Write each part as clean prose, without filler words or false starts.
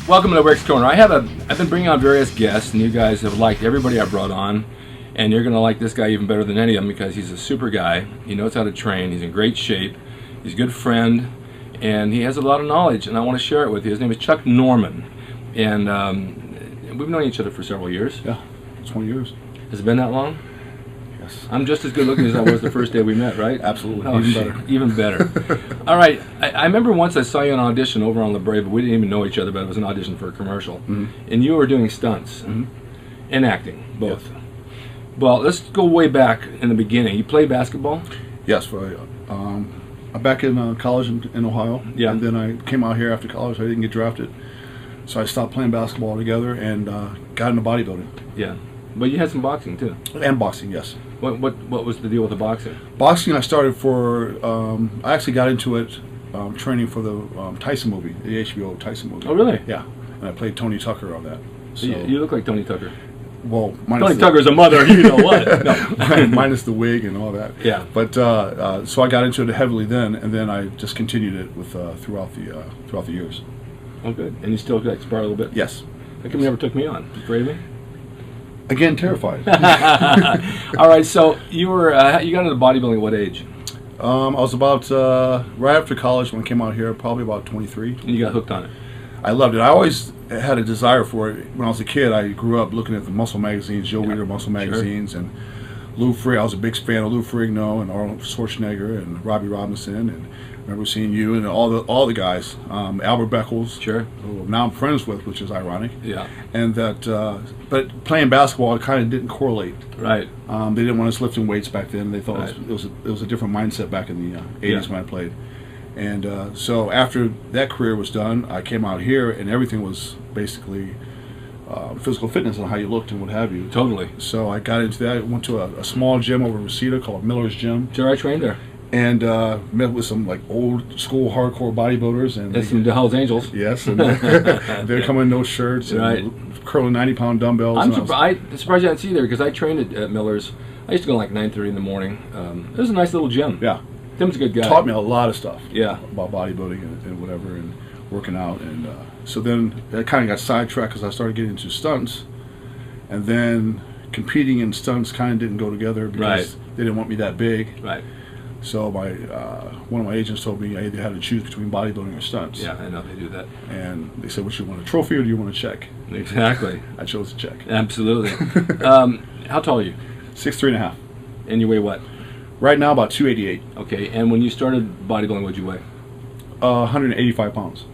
Welcome to Rick's Corner. I've been bringing on various guests, and you guys have liked everybody I brought on, and you're going to like this guy even better than any of them because he's a super guy. He knows how to train. He's in great shape. He's a good friend, and he has a lot of knowledge, and I want to share it with you. His name is Chuck Norman, and we've known each other for several years. Yeah, 20 years. Has it been that long? Yes. I'm just as good looking as I was the first day we met, right? Absolutely. Oh, even better. Even better. All right. I remember once I saw you in an audition over on La Brea, but we didn't even know each other, but it was an audition for a commercial. Mm-hmm. And you were doing stunts and acting, both. Yes. Well, let's go way back in the beginning. You played basketball? Yes. I'm back in college in Ohio. Yeah. And then I came out here after college. I didn't get drafted. So I stopped playing basketball altogether and got into bodybuilding. Yeah. But you had some boxing, too. And boxing, yes. What was the deal with the boxing? Boxing, I started for, I actually got into it training for the Tyson movie, the HBO Tyson movie. Oh, really? Yeah. And I played Tony Tucker on that. So you look like Tony Tucker. Well, Tony Tucker's a mother, you know what? No. Minus the wig and all that. Yeah. But so I got into it heavily then, and then I just continued it with throughout the years. Oh, good. And you still spar a little bit? Yes. How come you never took me on? Afraid of me? Again, terrified. All right, so you got into bodybuilding at what age? I was about right after college when I came out here, probably about 23. And you got hooked on it? I loved it. I always had a desire for it. When I was a kid, I grew up looking at the muscle magazines, Joe Weider muscle magazines, and Lou Ferrigno. I was a big fan of Lou Ferrigno and Arnold Schwarzenegger and Robbie Robinson, and I remember seeing you and all the guys, Albert Beckles, who now I'm friends with, which is ironic. Yeah. And that, but playing basketball, it kind of didn't correlate. Right. They didn't want us lifting weights back then. They thought it was a different mindset back in the 80s when I played. And so after that career was done, I came out here, and everything was basically physical fitness and how you looked and what have you. Totally. So I got into that. I went to a small gym over in Reseda called Miller's Gym. Sure, I trained there. And met with some like old school hardcore bodybuilders and some Hell's Angels. Yes, and they're coming in no shirts and curling 90-pound dumbbells. I'm surprised you didn't see there because I trained at Miller's. I used to go like 9:30 in the morning. It was a nice little gym. Yeah, Tim's a good guy. Taught me a lot of stuff. Yeah, about bodybuilding and whatever and working out. And so then I kind of got sidetracked because I started getting into stunts, and then competing in stunts kind of didn't go together because they didn't want me that big. Right. So one of my agents told me I either had to choose between bodybuilding or stunts. Yeah, I know they do that. And they said, "What you want, a trophy or do you want a check?" Exactly. I chose a check. Absolutely. How tall are you? 6'3.5". And you weigh what? Right now, about 288. Okay. And when you started bodybuilding, what'd you weigh? 185 pounds.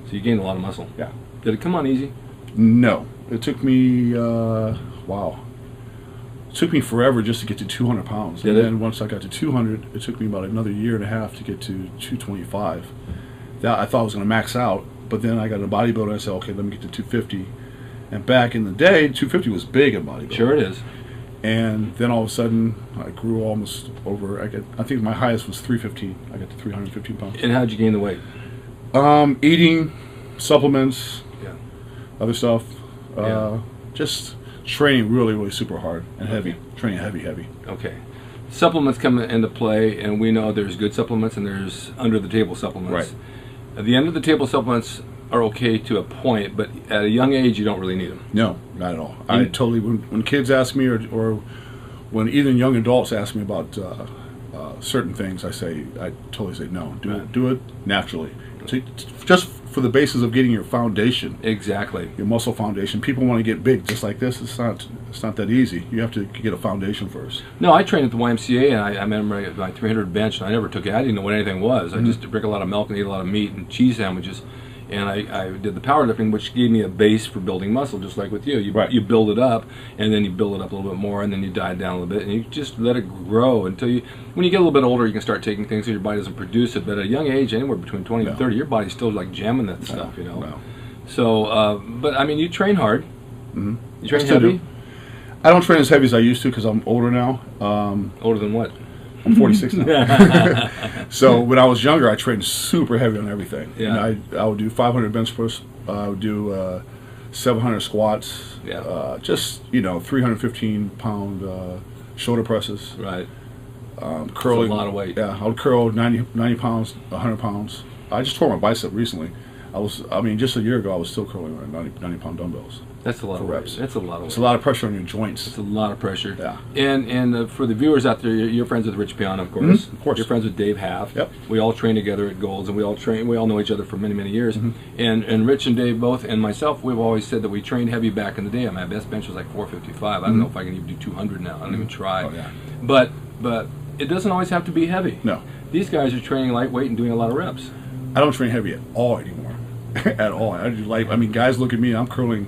So you gained a lot of muscle. Yeah. Did it come on easy? No. It took me wow. It took me forever just to get to 200 pounds. Did and it? then once I got to 200, it took me about another year and a half to get to 225. That I thought I was going to max out, but then I got a bodybuilder and I said, okay, let me get to 250. And back in the day, 250 was big in bodybuilding. Sure it is. And then all of a sudden, I grew almost over. I think my highest was 315. I got to 315 pounds. And how'd you gain the weight? Eating, supplements, other stuff. Yeah. Just training really super hard and heavy. Training heavy. Okay. Supplements come into play, and we know there's good supplements and there's under-the-table supplements. Right. The under-the-table supplements are okay to a point, but at a young age, you don't really need them. No, not at all. I totally, when kids ask me or when even young adults ask me about certain things, I totally say no. Do it naturally. Just for the basis of getting your foundation. Exactly. Your muscle foundation. People want to get big just like this. It's not that easy. You have to get a foundation first. No, I trained at the YMCA, and I remember my 300 bench, and I never took it. I didn't know what anything was. I just drank a lot of milk and ate a lot of meat and cheese sandwiches. And I did the powerlifting, which gave me a base for building muscle, just like with you. You build it up, and then you build it up a little bit more, and then you diet down a little bit, and you just let it grow until when you get a little bit older, you can start taking things so your body doesn't produce it. But at a young age, anywhere between 20 and 30, your body's still like jamming that stuff, you know. No. So, but I mean, you train hard. Mm-hmm. You train heavy? I don't train as heavy as I used to because I'm older now. Older than what? I'm 46 now. So when I was younger, I trained super heavy on everything. Yeah. And I would do 500 bench press. I would do 700 squats. Yeah. Just 315 pound shoulder presses. Right. Curling. That's a lot of weight. Yeah. I would curl 90 pounds, 100 pounds. I just tore my bicep recently. I mean, just a year ago, I was still curling with 90-pound dumbbells. That's a lot of reps. That's a lot of weight. It's a lot of pressure on your joints. It's a lot of pressure. Yeah. And for the viewers out there, you're friends with Rich Piana, of course. Of course. You're friends with Dave Half. Yep. We all train together at Golds, and we all know each other for many, many years. And Rich and Dave both, and myself, we've always said that we trained heavy back in the day. My best bench was like 455. I don't know if I can even do 200 now. I don't even try. Oh, yeah. But it doesn't always have to be heavy. No. These guys are training lightweight and doing a lot of reps. I don't train heavy at all anymore. At all. I do light. I mean, guys look at me. I'm curling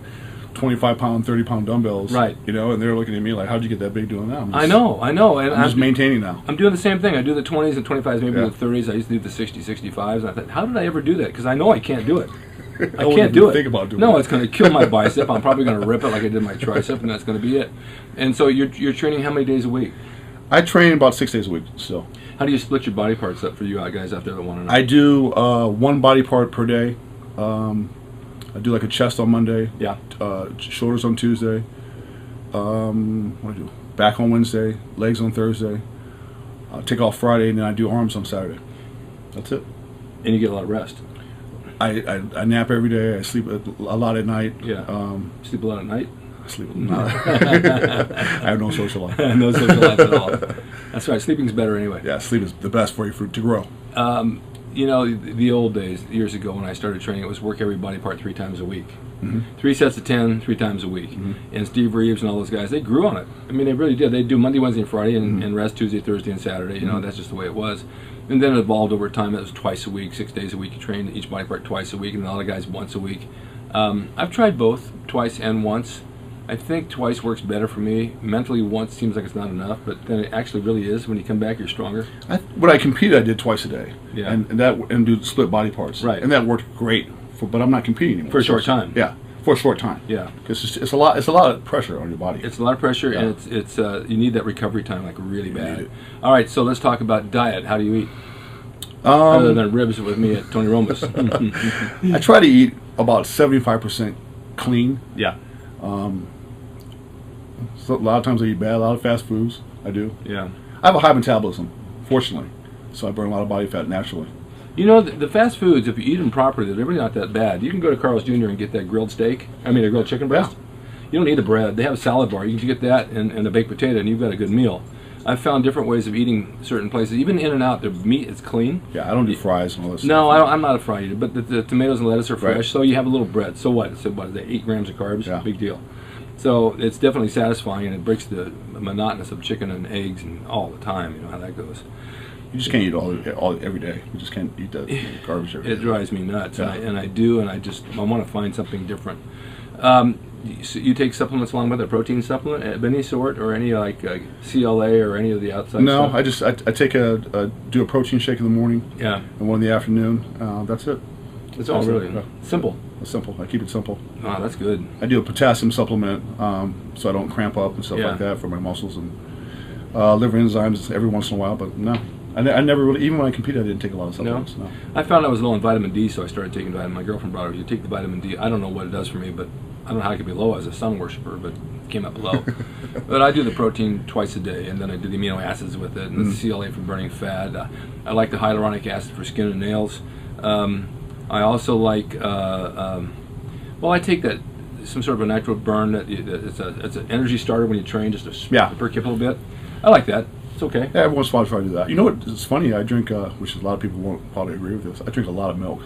25-pound, 30-pound dumbbells. Right. You know, and they're looking at me like, "How'd you get that big doing that?" I know. And I'm just maintaining now. I'm doing the same thing. I do the 20s and 25s, maybe Yeah. the 30s. I used to do the 60s, 65s. And I thought, how did I ever do that? Because I know I can't do it. I wouldn't can't do even it. think about doing no, it. it's going to kill my bicep. I'm probably going to rip it like I did my tricep, and that's going to be it. And so you're training how many days a week? I train about 6 days a week still. How do you split your body parts up for you guys out there that want to know? I do one body part per day. I do like a chest on Monday. Yeah. Shoulders on Tuesday. What do I do? Back on Wednesday. Legs on Thursday. Take off Friday, and then I do arms on Saturday. That's it. And you get a lot of rest. I nap every day. I sleep a lot at night. Yeah. Sleep a lot at night? I sleep a lot. I have no social life. No social life at all. That's right. Sleeping's better anyway. Yeah, sleep is the best for you to grow. You know, the old days, years ago when I started training, it was work every body part 3 times a week. 3 sets of 10, 3 times a week. And Steve Reeves and all those guys, they grew on it. I mean, they really did. They'd do Monday, Wednesday, and Friday, and rest Tuesday, Thursday, and Saturday. You know, that's just the way it was. And then it evolved over time. It was twice a week, 6 days a week. You trained each body part twice a week, and a lot of guys once a week. I've tried both, twice and once. I think twice works better for me. Mentally, once seems like it's not enough, but then it actually really is. When you come back, you're stronger. When I competed, I did twice a day. Yeah. And do split body parts. Right. And that worked great. But I'm not competing anymore. For a short time. Yeah. For a short time. Yeah. Because it's a lot of pressure on your body. It's a lot of pressure, Yeah. and it's you need that recovery time like really bad. need it. All right, so let's talk about diet. How do you eat? Other than ribs with me at Tony Roma's. I try to eat about 75% clean. Yeah. So a lot of times I eat bad, a lot of fast foods. I do. Yeah. I have a high metabolism, fortunately, so I burn a lot of body fat naturally. You know, the fast foods, if you eat them properly, they're really not that bad. You can go to Carl's Jr. and get that grilled steak. I mean, a grilled chicken breast. You don't need the bread. They have a salad bar. You can get that and a baked potato, and you've got a good meal. I've found different ways of eating certain places. Even In-N-Out, their meat is clean. Yeah, I don't do fries and all this No, stuff. I'm not a fry eater, but the tomatoes and lettuce are fresh, Right. so you have a little bread. So what? So what is that, 8 grams of carbs? Yeah. Big deal. So it's definitely satisfying, and it breaks the monotonous of chicken and eggs and all the time. You know how that goes. You just can't eat all every day. You just can't eat that garbage every It day. drives me nuts, Yeah. and I want to find something different. So you take supplements along with it, a protein supplement of any sort, or any like CLA or any of the outside No, stuff? I take do a protein shake in the morning Yeah. and one in the afternoon. That's it. It's all That's it. really Yeah. simple. It's simple. I keep it simple. Oh, that's good. I do a potassium supplement so I don't cramp up and stuff Yeah. like that for my muscles and liver enzymes every once in a while. But no, I never really, even when I competed, I didn't take a lot of supplements. No. I found I was low on vitamin D, so I started taking vitamin. My girlfriend brought it. You take the vitamin D. I don't know what it does for me, but I don't know how I could be low as a sun worshiper, but it came up low. But I do the protein twice a day, and then I do the amino acids with it, and the CLA for burning fat. I like the hyaluronic acid for skin and nails. I also like, well, I take that some sort of a nitro burn. It's an energy starter when you train, just to perk you up a little bit. I like that. It's okay. Yeah, every once in a while I try to do that. You know what? It's funny. I drink, which a lot of people won't probably agree with this. I drink a lot of milk.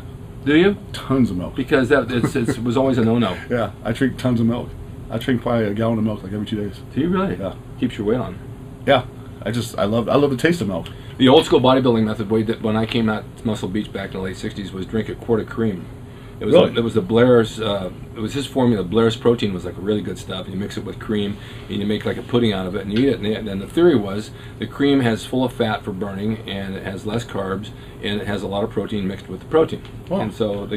Do you? Tons of milk. Because it was always a no-no. Yeah, I drink tons of milk. I drink probably a gallon of milk like every 2 days. Do you really? Yeah. Keeps your weight on. Yeah, I love the taste of milk. The old school bodybuilding method, when I came out to Muscle Beach back in the late '60s, was drink a quart of cream. It was Really? it was the Blair's. It was his formula. Blair's protein was like really good stuff. You mix it with cream, and you make like a pudding out of it, and you eat it. And then the theory was the cream has full of fat for burning, and it has less carbs, and it has a lot of protein mixed with the protein. Wow. And so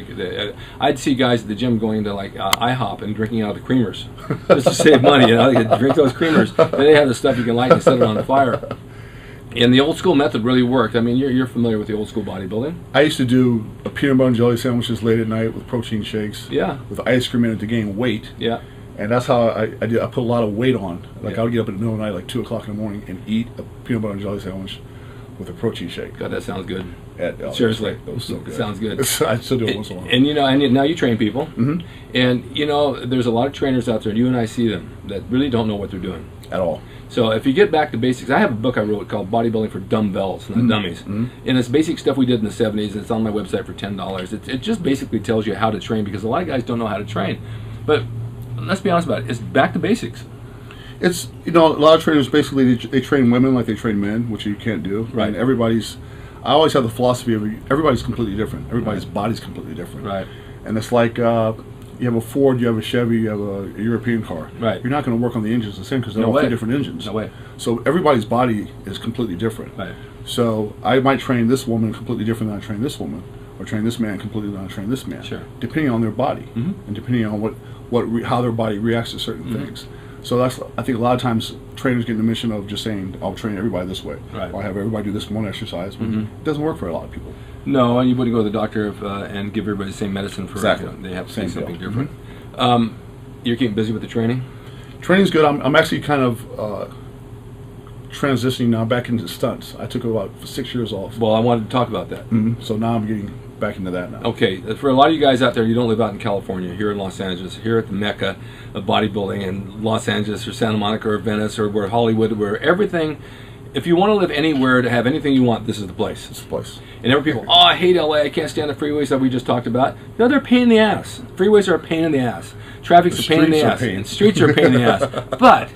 I'd see guys at the gym going to like IHOP and drinking out of the creamers just to save money. You know, they could drink those creamers. Then they have the stuff you can light and set it on fire. And the old school method really worked. I mean, you're familiar with the old school bodybuilding. I used to do a peanut butter and jelly sandwiches late at night with protein shakes. Yeah. With ice cream in it to gain weight. Yeah. And that's how I did. I put a lot of weight on. Like Yeah. I would get up in the middle of the night, like 2 o'clock in the morning, and eat a peanut butter and jelly sandwich with a protein shake. God, that sounds good. Seriously, it was so good. Sounds good. I still do it once in a while. And you know, and now you train people, and you know, there's a lot of trainers out there. You and I see them that really don't know what they're doing At all. So if you get back to basics, I have a book I wrote called Bodybuilding for Dumbbells, not Dummies. And it's basic stuff we did in the 70s, and it's on my website for $10. It just basically tells you how to train, because a lot of guys don't know how to train. But let's be honest about it, it's back to basics. It's, you know, a lot of trainers basically, they train women like they train men, which you can't do. Right. And everybody's, I always have the philosophy of everybody's completely different. Everybody's body's completely different. Right. And it's like, you have a Ford, you have a Chevy, you have a European car. Right. You're not going to work on the engines the same, because they're No all way. three different engines. No way. So everybody's body is completely different. Right. So I might train this woman completely different than I train this woman, or train this man completely than I train this man. Sure. Depending on their body, and depending on how their body reacts to certain things. So that's, I think a lot of times trainers get in the mission of just saying, I'll train everybody this way, Right. or I have everybody do this one exercise, but it doesn't work for a lot of people. No, and you wouldn't go to the doctor and give everybody the same medicine for Exactly. They have to say Same something deal. different. You're keeping busy with the training? Training's good. I'm actually kind of transitioning now back into stunts. I took about 6 years off. Well, I wanted to talk about that. So now I'm getting back into that now. Okay, for a lot of you guys out there, you don't live out in California, here in Los Angeles, here at the Mecca of bodybuilding in Los Angeles or Santa Monica or Venice or where Hollywood, where everything, if you want to live anywhere to have anything you want, this is the place. It's the place. And every people, oh, I hate LA, I can't stand the freeways that we just talked about. No, they're a pain in the ass. Freeways are a pain in the ass. Traffic's a pain in the ass. And streets are a pain in the ass. But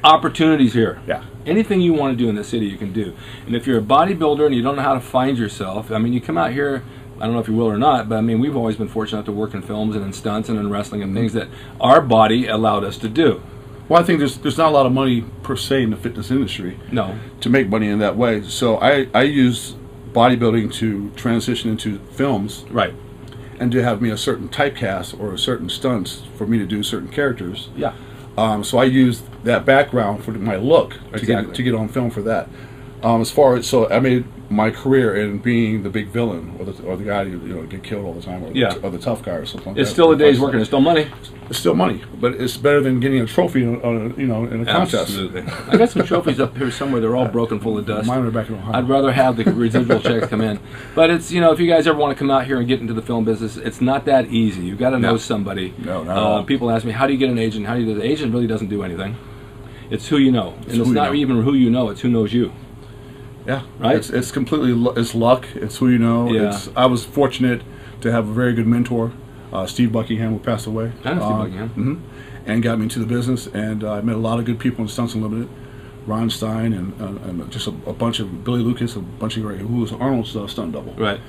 opportunities here. Yeah. Anything you want to do in the city, you can do. And if you're a bodybuilder and you don't know how to find yourself, I mean, you come out here, I don't know if you will or not, but I mean, we've always been fortunate to work in films and in stunts and in wrestling and things that our body allowed us to do. Well, I think there's not a lot of money per se in the fitness industry. No. To make money in that way. So I use bodybuilding to transition into films. Right. And to have me a certain typecast or a certain stunts for me to do certain characters. Yeah. So I used that background for my look Exactly. to get on film for that. As far as, so I made my career in being the big villain or the guy who get killed all the time, or the tough guy or something like that. It's still a day's work and it's still money. It's still money, but it's better than getting a trophy in a contest. Absolutely. I got some trophies up here somewhere. They're all broken, full of dust. Mine are back in Ohio. I'd rather have the residual checks come in. But it's, if you guys ever want to come out here and get into the film business, it's not that easy. You've got to know somebody. No, not at all. People ask me, how do you get an agent? How do you do? The agent really doesn't do anything. It's who you know. And it's not even who you know, it's who knows you. Yeah, right. It's completely it's luck. It's who you know. Yeah. I was fortunate to have a very good mentor, Steve Buckingham, who passed away. I know Steve Buckingham. And got me into the business, and I met a lot of good people in Stunts Unlimited, Ron Stein, and just a bunch of Billy Lucas, a bunch of great, who was Arnold's stunt double. Right.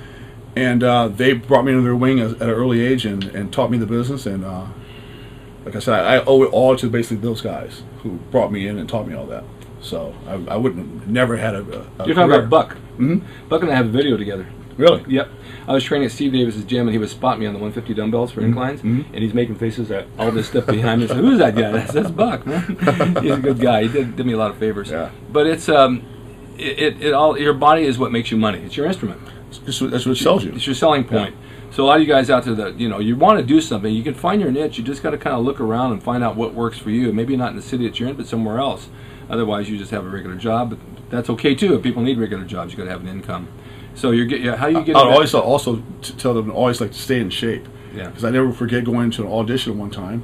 And they brought me into their wing at an early age and taught me the business. And like I said, I owe it all to basically those guys who brought me in and taught me all that. So I wouldn't never had a You're talking about Buck. Buck and I have a video together. Really? Yep. I was training at Steve Davis's gym, and he would spot me on the 150 dumbbells for inclines, and he's making faces at all this stuff behind me. So who's that guy? That's Buck, man. He's a good guy. He did me a lot of favors. Yeah. But it's it all, your body is what makes you money. It's your instrument. That's what sells you. It's your selling point. Yeah. So a lot of you guys out there that you want to do something, you can find your niche. You just got to kind of look around and find out what works for you. Maybe not in the city that you're in, but somewhere else. Otherwise, you just have a regular job. But that's okay too. If people need regular jobs, you got to have an income. So how you get? I always also tell them always like to stay in shape. Yeah. Because I never forget going to an audition one time,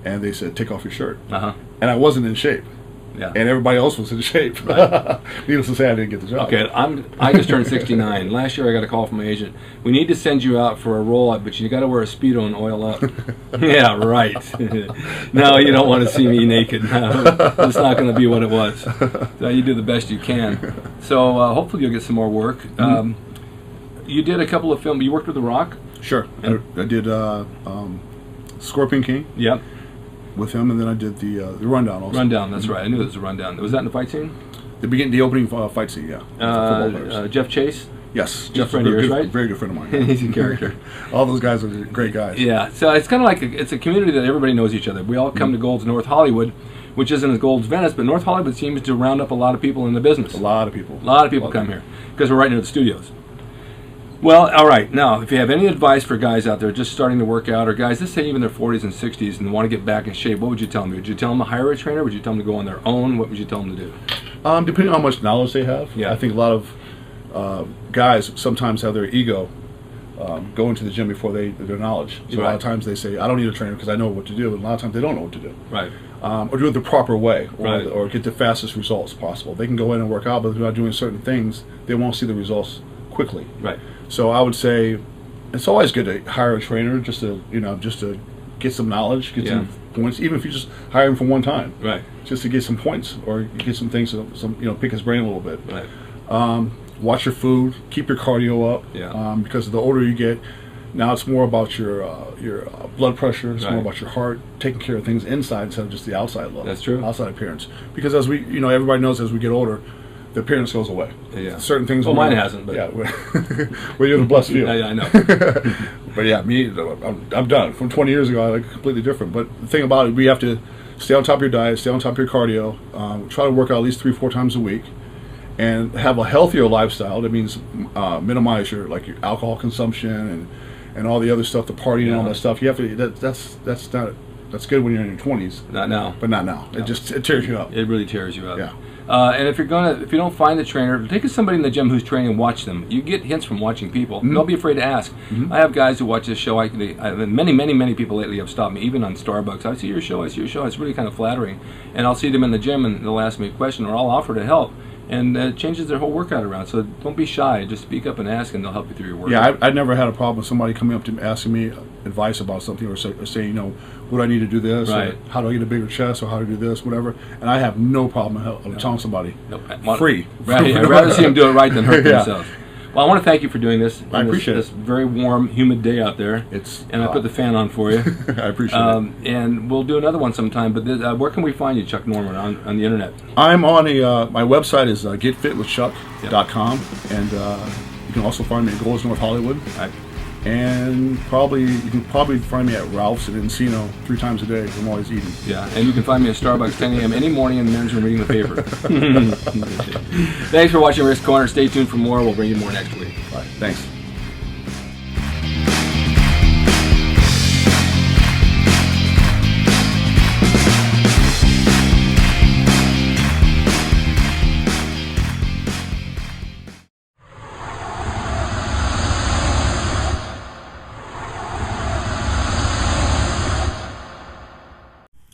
and they said take off your shirt. Uh-huh. And I wasn't in shape. Yeah. And everybody else was in shape. Right. Needless to say, I didn't get the job. Okay, I just turned 69. Last year I got a call from my agent. We need to send you out for a roll-up, but you got to wear a Speedo and oil up. Yeah, right. No, you don't want to see me naked. No, it's not going to be what it was. So you do the best you can. So hopefully you'll get some more work. You did a couple of films. You worked with The Rock? Sure. I did Scorpion King. Yep. With him, and then I did the Rundown also. Rundown, that's right. I knew it was a Rundown. Was that in the fight scene? The opening fight scene, yeah. Jeff Chase? Yes. Jeff, a friend of yours, right? Very good friend of mine. He's a character. All those guys are great guys. Yeah, so it's kind of like it's a community that everybody knows each other. We all come to Gold's North Hollywood, which isn't as Gold's Venice, but North Hollywood seems to round up a lot of people in the business. A lot of people. A lot of people come here because we're right near the studios. Well, all right. Now, if you have any advice for guys out there just starting to work out, or guys, let's say even their 40s and 60s and want to get back in shape, what would you tell them? Would you tell them to hire a trainer? Would you tell them to go on their own? What would you tell them to do? Depending on how much knowledge they have. Yeah. I think a lot of guys sometimes have their ego go into the gym before their knowledge. So a lot of times they say, I don't need a trainer because I know what to do. And a lot of times they don't know what to do. Right. Or do it the proper way, Right. or get the fastest results possible. They can go in and work out, but if they're not doing certain things, they won't see the results quickly. Right. So I would say it's always good to hire a trainer just to get some knowledge, get some points, even if you just hire him for one time. Right. Just to get some points or get some things, pick his brain a little bit. Right. Watch your food, keep your cardio up. Yeah. Because the older you get, now it's more about your blood pressure. It's Right. more about your heart, taking care of things inside instead of just the outside look. That's true. Outside appearance. Because as we, everybody knows as we get older, the appearance goes away. Yeah. Certain things. Well, mine hasn't. But yeah. Well, you're the blessed few. Yeah, I know. But yeah, me, I'm done. From 20 years ago, I look completely different. But the thing about it, we have to stay on top of your diet, stay on top of your cardio, try to work out at least 3-4 times a week, and have a healthier lifestyle. That means minimize your alcohol consumption and all the other stuff, the partying and all that stuff. You have to. That's good when you're in your 20s. Not now. But not now. No. It tears you up. It really tears you up. Yeah. And if you don't find the trainer, take somebody in the gym who's training and watch them. You get hints from watching people. Mm-hmm. Don't be afraid to ask. Mm-hmm. I have guys who watch this show. Many people lately have stopped me, even on Starbucks. I see your show. It's really kind of flattering. And I'll see them in the gym and they'll ask me a question or I'll offer to help. And it changes their whole workout around. So don't be shy. Just speak up and ask, and they'll help you through your workout. Yeah, I never had a problem with somebody coming up to me asking me advice about something or saying, would I need to do this? Right. Or how do I get a bigger chest? Or how to do this? Whatever. And I have no problem telling somebody. Nope. Free. Right. I'd rather see them do it right than hurt Yeah. themselves. Well, I want to thank you for doing this. I appreciate this very warm, humid day out there. And I put the fan on for you. I appreciate it. And we'll do another one sometime. But where can we find you, Chuck Norman, on the internet? I'm on my website is getfitwithchuck.com, and you can also find me at Gold's North Hollywood. Right. And you can probably find me at Ralph's in Encino 3 times a day. I'm always eating. Yeah, and you can find me at Starbucks 10 a.m. any morning in the men's room reading the paper. Thanks for watching Rick's Corner. Stay tuned for more. We'll bring you more next week. All right, thanks.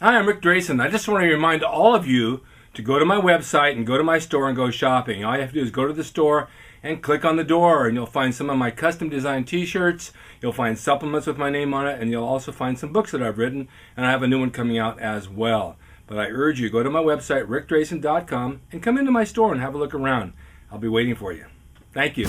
Hi, I'm Rick Drasin. I just want to remind all of you to go to my website and go to my store and go shopping. All you have to do is go to the store and click on the door, and you'll find some of my custom designed t-shirts. You'll find supplements with my name on it, and you'll also find some books that I've written, and I have a new one coming out as well. But I urge you, go to my website, rickdrasin.com, and come into my store and have a look around. I'll be waiting for you. Thank you.